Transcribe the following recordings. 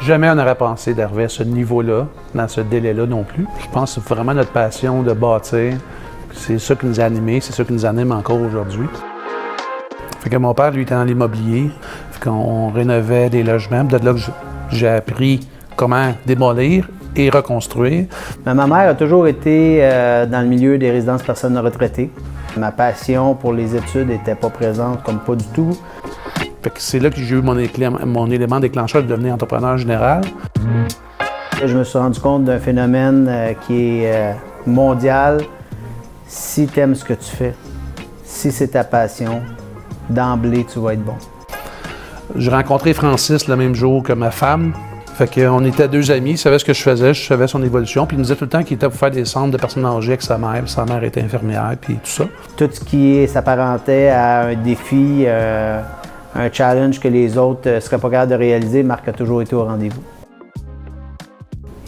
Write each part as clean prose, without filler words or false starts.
Jamais on n'aurait pensé d'arriver à ce niveau-là, dans ce délai-là non plus. Je pense que c'est vraiment notre passion de bâtir. C'est ça qui nous a animés, c'est ça qui nous anime encore aujourd'hui. Fait que mon père, lui, était dans l'immobilier. Fait qu'on rénovait des logements. De là que j'ai appris comment démolir et reconstruire. Ma mère a toujours été dans le milieu des résidences personnes retraitées. Ma passion pour les études n'était pas présente comme pas du tout. Fait que c'est là que j'ai eu mon élément déclencheur de devenir entrepreneur général. Je me suis rendu compte d'un phénomène qui est mondial. Si tu aimes ce que tu fais, si c'est ta passion, d'emblée, tu vas être bon. J'ai rencontré Francis le même jour que ma femme. Fait qu'on était deux amis, il savait ce que je faisais, je savais son évolution. Puis il me disait tout le temps qu'il était pour faire des centres de personnes âgées avec sa mère. Sa mère était infirmière, puis tout ça. Tout ce qui s'apparentait à un défi, un challenge que les autres ne seraient pas capables de réaliser, Marc a toujours été au rendez-vous.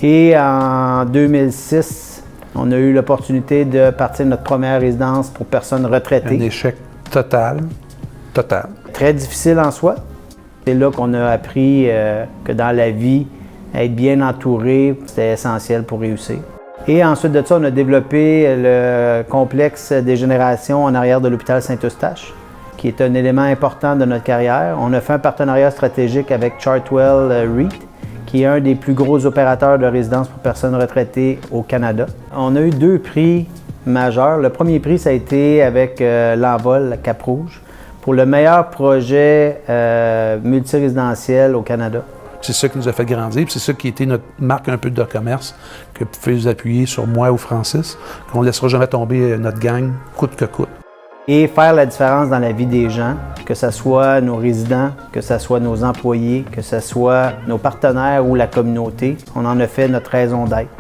Et en 2006, on a eu l'opportunité de partir de notre première résidence pour personnes retraitées. Un échec total. Très difficile en soi. C'est là qu'on a appris que dans la vie, être bien entouré, c'était essentiel pour réussir. Et ensuite de ça, on a développé le complexe des générations en arrière de l'hôpital Saint-Eustache, qui est un élément important de notre carrière. On a fait un partenariat stratégique avec Chartwell REIT, qui est un des plus gros opérateurs de résidences pour personnes retraitées au Canada. On a eu 2 prix majeurs. Le premier prix, ça a été avec l'Envol, la Cap-Rouge, pour le meilleur projet multirésidentiel au Canada. C'est ça qui nous a fait grandir, puis c'est ça qui était notre marque un peu de commerce, que vous pouvez vous appuyer sur moi ou Francis, qu'on ne laissera jamais tomber notre gang, coûte que coûte. Et faire la différence dans la vie des gens, que ce soit nos résidents, que ce soit nos employés, que ce soit nos partenaires ou la communauté, on en a fait notre raison d'être.